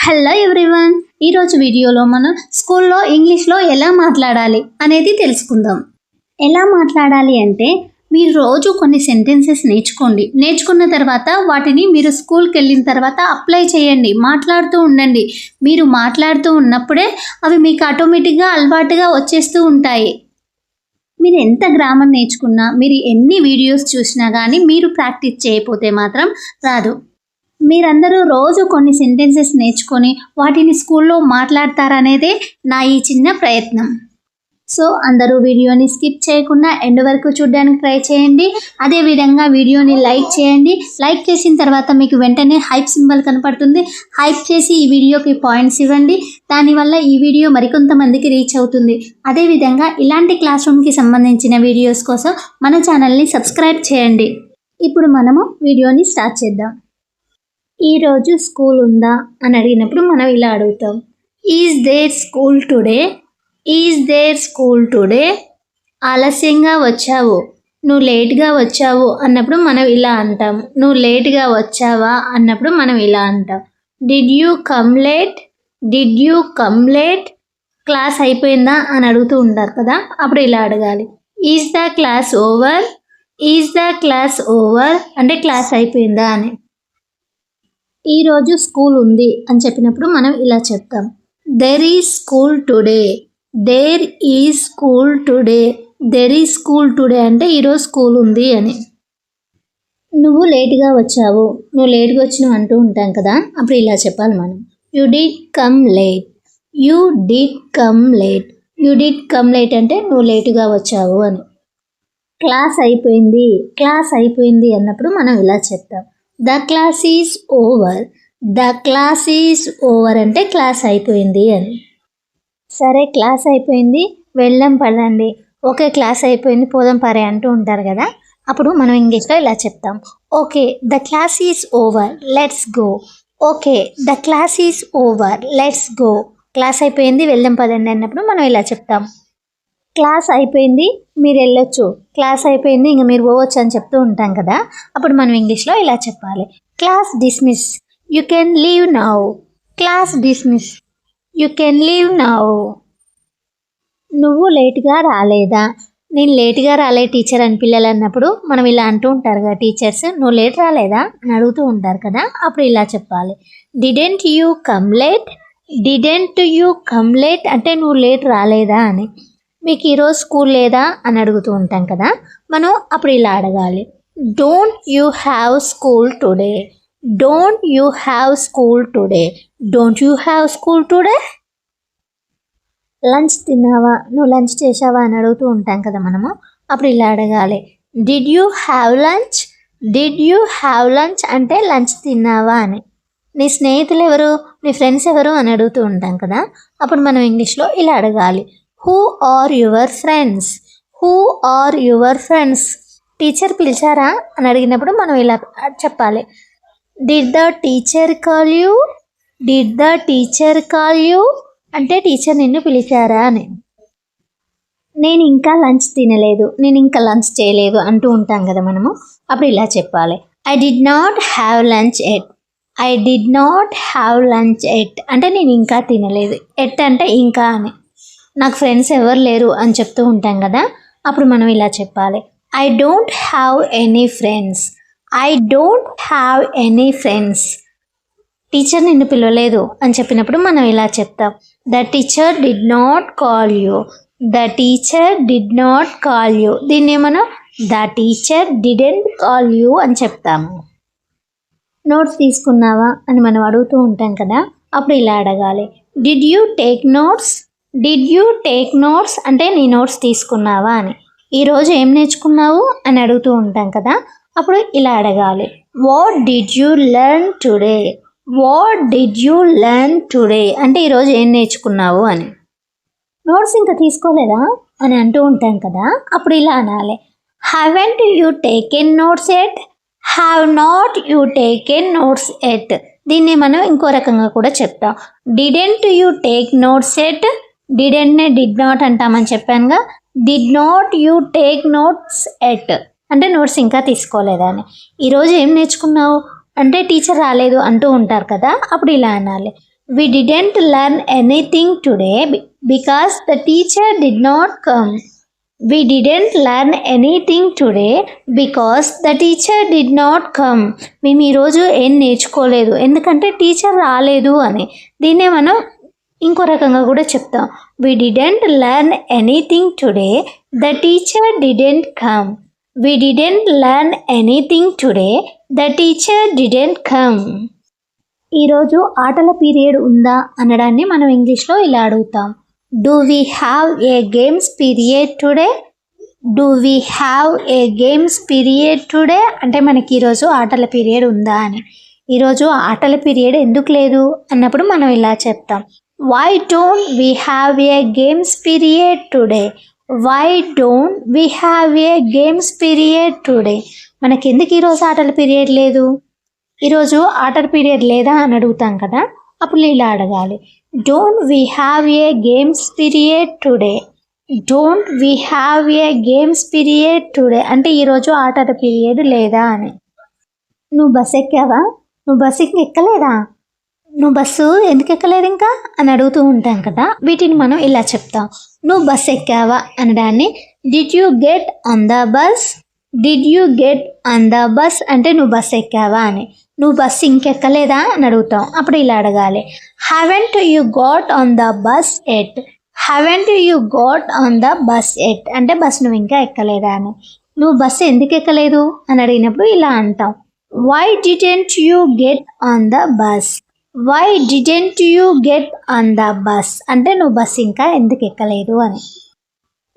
Hello everyone, ఈరోజు వీడియోలో మనం స్కూల్లో ఇంగ్లీష్లో ఎలా మాట్లాడాలి అనేది తెలుసుకుందాం. ఎలా మాట్లాడాలి అంటే మీరు రోజు కొన్ని సెంటెన్సెస్ నేర్చుకున్న తర్వాత వాటిని మీరు స్కూల్కి వెళ్ళిన తర్వాత అప్లై చేయండి, మాట్లాడుతూ ఉండండి. మీరు మాట్లాడుతూ ఉన్నప్పుడే అవి మీకు ఆటోమేటిక్గా అలవాటుగా వచ్చేస్తూ ఉంటాయి. మీరు ఎంత గ్రామర్ నేర్చుకున్నా, మీరు ఎన్ని వీడియోస్ చూసినా కానీ మీరు ప్రాక్టీస్ చేయకపోతే మాత్రం రాదు. మీరందరూ రోజు కొన్ని సెంటెన్సెస్ నేర్చుకొని వాటిని స్కూల్లో మాట్లాడతారనేదే నా ఈ చిన్న ప్రయత్నం. సో అందరూ వీడియోని స్కిప్ చేయకుండా ఎండ్ వరకు చూడడానికి ట్రై చేయండి. అదేవిధంగా వీడియోని లైక్ చేయండి. లైక్ చేసిన తర్వాత మీకు వెంటనే హైప్ సింబల్ కనపడుతుంది. హైప్ చేసి ఈ వీడియోకి పాయింట్స్ ఇవ్వండి. దానివల్ల ఈ వీడియో మరికొంతమందికి రీచ్ అవుతుంది. అదేవిధంగా ఇలాంటి క్లాస్ రూమ్కి సంబంధించిన వీడియోస్ కోసం మన ఛానల్ని సబ్స్క్రైబ్ చేయండి. ఇప్పుడు మనము వీడియోని స్టార్ట్ చేద్దాం. ఈరోజు స్కూల్ ఉందా అని అడిగినప్పుడు మనం ఇలా అడుగుతాం, is there school today, is there school today. ఆలస్యంగా వచ్చావు, నువ్వు లేట్గా వచ్చావు అన్నప్పుడు మనం ఇలా అంటాం. నువ్వు లేట్గా వచ్చావా అన్నప్పుడు మనం ఇలా అంటాం. Did you come late, did you come late. Class అయిపోయిందా అని అడుగుతూ ఉంటారు కదా, అప్పుడు ఇలా అడగాలి, is the class over, is the class over అంటే క్లాస్ అయిపోయిందా అని. ఈరోజు స్కూల్ ఉంది అని చెప్పినప్పుడు మనం ఇలా చెప్తాం, there is school today, there is school today. There is school today అంటే ఈరోజు స్కూల్ ఉంది అని. నువ్వు లేట్గా వచ్చావు, నువ్వు లేట్గా వచ్చినావు అంటూ ఉంటాం కదా, అప్పుడు ఇలా చెప్పాలి మనం, you did come late, you did come late. You did come late అంటే నువ్వు లేటుగా వచ్చావు అని. క్లాస్ అయిపోయింది, క్లాస్ అయిపోయింది అన్నప్పుడు మనం ఇలా చెప్తాం, the class is over, the class is over అంటే క్లాస్ అయిపోయింది అని. సరే క్లాస్ అయిపోయింది, వెళ్ళాం పదండి. ఓకే క్లాస్ అయిపోయింది, పోదాం పరే అంటూ ఉంటారు కదా, అప్పుడు మనం ఇంగ్లీష్లో ఇలా చెప్తాం, okay the class is over, let's go. Okay the class is over, let's go. Class అయిపోయింది, వెళ్దాం పదండి అన్నప్పుడు మనం ఇలా చెప్తాం, క్లాస్ అయిపోయింది మీరు వెళ్ళొచ్చు, క్లాస్ అయిపోయింది ఇంకా మీరు పోవచ్చు అని చెప్తూ ఉంటాం కదా, అప్పుడు మనం ఇంగ్లీష్లో ఇలా చెప్పాలి, class dismiss, you can leave now. Class dismiss, you can leave now. నువ్వు లేట్గా రాలేదా, నేను లేట్గా రాలే టీచర్ అని పిల్లలు అన్నప్పుడు మనం ఇలా అంటూ ఉంటారు కదా టీచర్స్, నువ్వు లేట్ రాలేదా అని అడుగుతూ ఉంటారు కదా, అప్పుడు ఇలా చెప్పాలి, didn't you come late, didn't you come late అంటే నువ్వు లేట్ రాలేదా అని. మీకు ఈరోజు స్కూల్ లేదా అని అడుగుతూ ఉంటాం కదా, మనం అప్పుడు ఇలా అడగాలి, don't you have school today, don't you have school today, don't you have school today. Lunch తిన్నావా, నువ్వు లంచ్ చేసావా అని అడుగుతూ ఉంటాం కదా మనము, అప్పుడు ఇలా అడగాలి, did you have lunch, did you have lunch అంటే లంచ్ తిన్నావా అని. నీ స్నేహితులు ఎవరు, నీ ఫ్రెండ్స్ ఎవరు అని అడుగుతూ ఉంటాం కదా, అప్పుడు మనం ఇంగ్లీష్లో ఇలా అడగాలి, who are your friends, who are your friends. Teacher పిలిచారా అని అడిగినప్పుడు మనం ఇలా చెప్పాలి, did the teacher call you, did the teacher call you అంటే టీచర్ నిన్ను పిలిచారా అని. నేను ఇంకా లంచ్ తినలేదు, నేను ఇంకా లంచ్ చేయలేదు అంటూ ఉంటాం కదా మనము, అప్పుడు ఇలా చెప్పాలి, I did not have lunch at, I did not have lunch at అంటే నేను ఇంకా తినలేదు, ఎట్ అంటే ఇంకా అని. నాకు ఫ్రెండ్స్ ఎవరు లేరు అని చెప్తూ ఉంటాం కదా, అప్పుడు మనం ఇలా చెప్పాలి, I don't have any friends, I don't have any friends. Teacher నిన్ను పిలవలేదు అని చెప్పినప్పుడు మనం ఇలా చెప్తాం, the teacher did not call you, the teacher did not call you. దీన్ని మనం the teacher didn't call you అని చెప్తాము. నోట్స్ తీసుకున్నావా అని మనం అడుగుతూ ఉంటాం కదా, అప్పుడు ఇలా అడగాలి, did you take notes, did you take notes అంటే నీ నోట్స్ తీసుకున్నావా అని. ఈరోజు ఏం నేర్చుకున్నావు అని అడుగుతూ ఉంటాం కదా, అప్పుడు ఇలా అడగాలి, what did you learn today, what did you learn today అంటే ఈరోజు ఏం నేర్చుకున్నావు అని. నోట్స్ ఇంకా తీసుకోలేదా అని అంటూ ఉంటాం కదా, అప్పుడు ఇలా అనాలి, haven't you taken notes yet, have not you taken notes yet. దీన్ని మనం ఇంకో రకంగా కూడా చెప్తాం, didn't you take notes yet, డిడెంట్నే డిడ్ నాట్ అంటామని చెప్పానుగా, did not you take notes yet అంటే నోట్స్ ఇంకా తీసుకోలేదా అని. ఈరోజు ఏం నేర్చుకున్నావు అంటే టీచర్ రాలేదు అంటూ ఉంటారు కదా, అప్పుడు ఇలా అనాలి, We didn't learn anything today because the teacher did not come. We didn't learn anything today because the teacher did not come. మేము ఈరోజు ఏం నేర్చుకోలేదు ఎందుకంటే టీచర్ రాలేదు అని. దీన్నే మనం ఇంకో రకంగా కూడా చెప్తాం. We didn't learn anything today. The teacher didn't come. We didn't learn anything today. The teacher didn't come. ఈరోజు ఆటల పీరియడ్ ఉందా అనడాన్ని మనం ఇంగ్లీష్లో ఇలా అడుగుతాం. Do we have a games period today? Do we have a games period today అంటే మనకి ఈరోజు ఆటల పీరియడ్ ఉందా అని. ఈరోజు ఆటల పీరియడ్ ఎందుకు లేదు అన్నప్పుడు మనం ఇలా చెప్తాం. Why don't we have a games period today? Why don't we have a games period today? మనకి ఎందుకు ఈరోజు ఆటల పీరియడ్ లేదు? ఈరోజు ఆటల పీరియడ్ లేదా అని అడుగుతాం కదా, అప్పుడు ఇలా అడగాలి. Don't we have a games period today? Don't we have a games period today అంటే ఈరోజు ఆటల పీరియడ్ లేదా అని. నువ్వు బస్సు ఎక్కావా? నువ్వు బస్సు ఎక్కలేదా? నువ్వు బస్సు ఎందుకు ఎక్కలేదు ఇంకా అని అడుగుతూ ఉంటాం కదా, వీటిని మనం ఇలా చెప్తాం. నువ్వు బస్సు ఎక్కావా అనడాన్ని did you get on the bus? Did you get on the bus అంటే నువ్వు బస్సు ఎక్కావా అని. నువ్వు బస్సు ఇంకెక్కలేదా అని అడుగుతాం, అప్పుడు ఇలా అడగాలి. Haven't you got on the bus at? Haven't you got on the bus at అంటే బస్సు నువ్వు ఇంకా ఎక్కలేదా అని. నువ్వు బస్సు ఎందుకు ఎక్కలేదు అని అడిగినప్పుడు ఇలా అంటాం. Why didn't you get on the bus? Why didn't you get on the bus అంటే నువ్వు బస్సు ఇంకా ఎందుకు ఎక్కలేదు అని.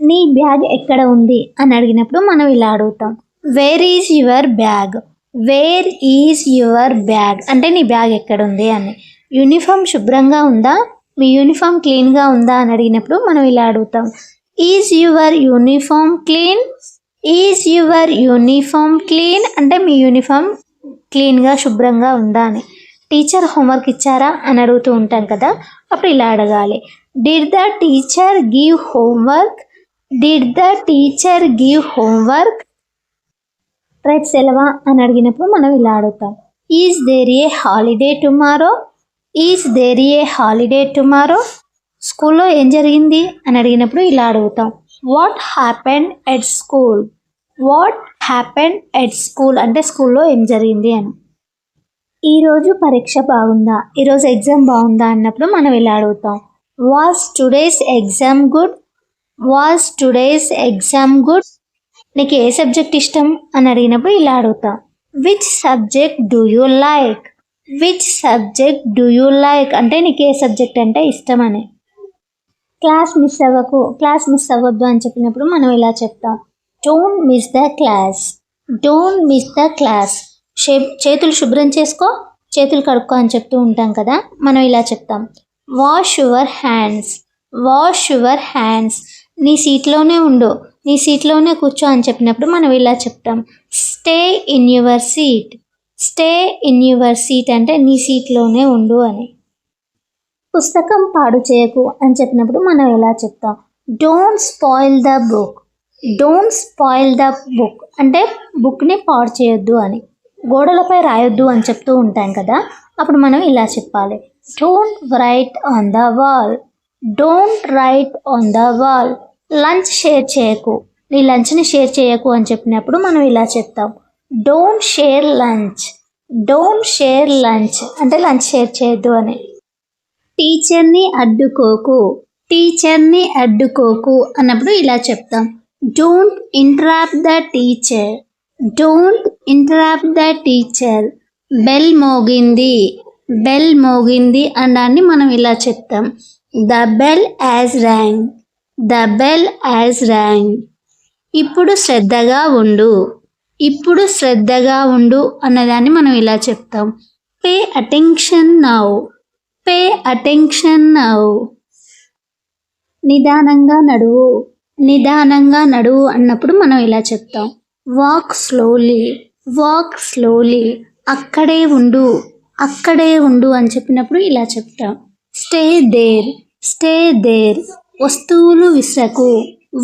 నీ బ్యాగ్ ఎక్కడ ఉంది అని అడిగినప్పుడు మనం ఇలా అడుగుతాం. Where is your bag? Where is your bag అంటే నీ బ్యాగ్ ఎక్కడ ఉంది అని. యూనిఫామ్ శుభ్రంగా ఉందా? మీ యూనిఫామ్ క్లీన్గా ఉందా అని అడిగినప్పుడు మనం ఇలా అడుగుతాం. Is your uniform clean? Is your uniform clean అంటే మీ యూనిఫామ్ క్లీన్గా శుభ్రంగా ఉందా అని. టీచర్ హోంవర్క్ ఇచ్చారా అని అడుగుతూ ఉంటాం కదా, అప్పుడు ఇలా అడగాలి. Did the teacher give homework? Did the teacher give homework? రేపు సెలవా అని అడిగినప్పుడు మనం ఇలా అడుగుతాం. Is there a holiday tomorrow? Is there a holiday tomorrow? స్కూల్లో ఏం జరిగింది అని అడిగినప్పుడు ఇలా అడుగుతాం. What happened at school? What happened at school అంటే స్కూల్లో ఏం జరిగింది అని. ఈరోజు పరీక్ష బాగుందా? ఈరోజు ఎగ్జామ్ బాగుందా అన్నప్పుడు మనం ఇలా అడుగుతాం. Was today's exam good? Was today's exam good? నీకు ఏ సబ్జెక్ట్ ఇష్టం అని అడిగినప్పుడు ఇలా అడుగుతాం. Which subject do you like? Which subject do you like అంటే నీకు ఏ సబ్జెక్ట్ అంటే ఇష్టం అని. క్లాస్ మిస్ అవ్వకు, క్లాస్ మిస్ అవ్వద్దు అని చెప్పినప్పుడు మనం ఇలా చెప్తాం. Don't miss the class. Don't miss the class. చేతులు శుభ్రం చేసుకో, చేతులు కడుక్కో అని చెప్తూ ఉంటాం కదా, మనం ఇలా చెప్తాం. Wash your hands. Wash your hands. నీ సీట్లోనే ఉండు, నీ సీట్లోనే కూర్చో అని చెప్పినప్పుడు మనం ఇలా చెప్తాం. Stay in your seat. Stay in your seat అంటే నీ సీట్లోనే ఉండు అని. పుస్తకం పాడు చేయకు అని చెప్పినప్పుడు మనం ఎలా చెప్తాం. Don't spoil the book. Don't spoil the book అంటే బుక్ని పాడు చేయొద్దు అని. గోడలపై రాయొద్దు అని చెప్తూ ఉంటాం కదా, అప్పుడు మనం ఇలా చెప్పాలి. Don't write on the wall. Don't write on the wall. Lunch share చేయకు, నీ లంచ్ని షేర్ చేయకు అని చెప్పినప్పుడు మనం ఇలా చెప్తాం. Don't share lunch. Don't share lunch అంటే లంచ్ షేర్ చేయొద్దు అని. టీచర్ని అడ్డుకోకు. టీచర్ని అడ్డుకోకు అన్నప్పుడు ఇలా చెప్తాం. Don't interrupt the teacher. Don't interrupt the teacher. Bell మోగింది. బెల్ మోగింది అన్నాన్ని మనం ఇలా చెప్తాం. The bell as rang. The bell as rang. ఇప్పుడు శ్రద్ధగా ఉండు. ఇప్పుడు శ్రద్ధగా ఉండు అన్నదాన్ని మనం ఇలా చెప్తాం. Pay attention now. Pay attention now. నిదానంగా నడువు. నిదానంగా నడువు అన్నప్పుడు మనం ఇలా చెప్తాం. Walk slowly. Walk slowly. అక్కడే ఉండు. అక్కడే ఉండు అని చెప్పినప్పుడు ఇలా చెప్తాం. Stay there. Stay there. వస్తువులు విసరకు.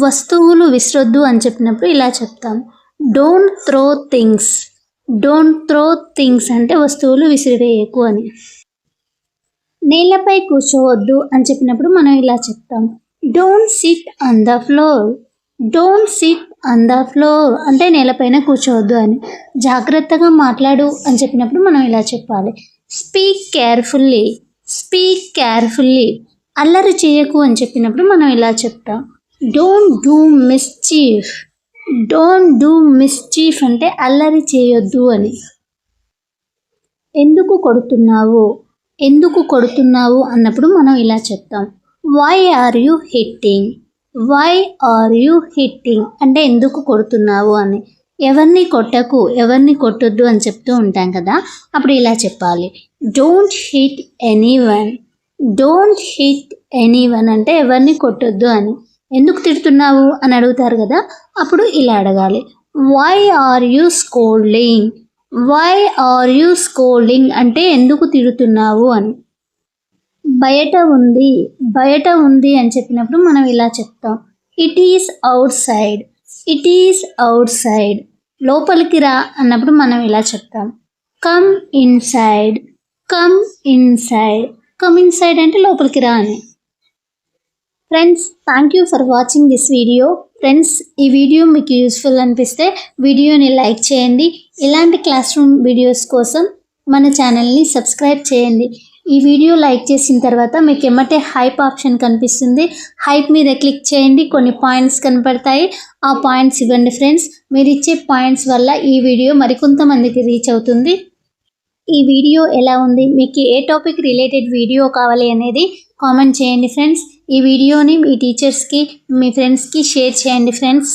వస్తువులు విసరొద్దు అని చెప్పినప్పుడు ఇలా చెప్తాం. Don't throw things. Don't throw things అంటే వస్తువులు విసిరివేయకు అని. నేలపై కూర్చోవద్దు అని చెప్పినప్పుడు మనం ఇలా చెప్తాం, don't SIT on the floor. Don't SIT on the floor అంటే నేలపైన కూర్చోవద్దు అని. జాగ్రత్తగా మాట్లాడు అని చెప్పినప్పుడు మనం ఇలా చెప్పాలి, స్పీక్ కేర్ఫుల్లీ. Speak carefully. అల్లరి చేయకు అని చెప్పినప్పుడు మనం ఇలా చెప్తాం, don't do mischief. Don't do mischief అంటే అల్లరి చేయొద్దు అని. ఎందుకు కొడుతున్నావు? ఎందుకు కొడుతున్నావు అన్నప్పుడు మనం ఇలా చెప్తాం, why are you hitting. Why are you hitting అంటే ఎందుకు కొడుతున్నావు అని. ఎవరిని కొట్టకు, ఎవరిని కొట్టొద్దు అని చెప్తూ ఉంటాం కదా, అప్పుడు ఇలా చెప్పాలి, don't hit anyone. Don't hit anyone అంటే ఎవరిని కొట్టొద్దు అని. ఎందుకు తిడుతున్నావు అని అడుగుతారు కదా, అప్పుడు ఇలా అడగాలి, why are you scolding. Why are you scolding అంటే ఎందుకు తిడుతున్నావు అని. బయట ఉంది. బయట ఉంది అని చెప్పినప్పుడు మనం ఇలా చెప్తాం, it is out side. It is out side. లోపలికి రా అన్నప్పుడు మనం ఇలా చెప్తాం, come inside. Come inside. Come inside అంటే లోపలికి రా అని. Friends, thank you for watching this video. Friends, ఈ వీడియో మీకు యూస్ఫుల్ అనిపిస్తే వీడియోని లైక్ చేయండి. ఇలాంటి క్లాస్ రూమ్ వీడియోస్ కోసం మన ఛానల్ని సబ్స్క్రైబ్ చేయండి. ఈ వీడియో లైక్ చేసిన తర్వాత మీకు ఎమ్మటే హైప్ ఆప్షన్ కనిపిస్తుంది. హైప్ మీద క్లిక్ చేయండి. కొన్ని పాయింట్స్ కనపడతాయి. ఆ పాయింట్స్ ఇవ్వండి ఫ్రెండ్స్. మీరు ఇచ్చే పాయింట్స్ వల్ల ఈ వీడియో మరికొంతమందికి రీచ్ అవుతుంది. ఈ వీడియో ఎలా ఉంది, మీకు ఏ టాపిక్ రిలేటెడ్ వీడియో కావాలి అనేది కామెంట్ చేయండి ఫ్రెండ్స్. ఈ వీడియోని మీ టీచర్స్కి, మీ ఫ్రెండ్స్కి షేర్ చేయండి ఫ్రెండ్స్.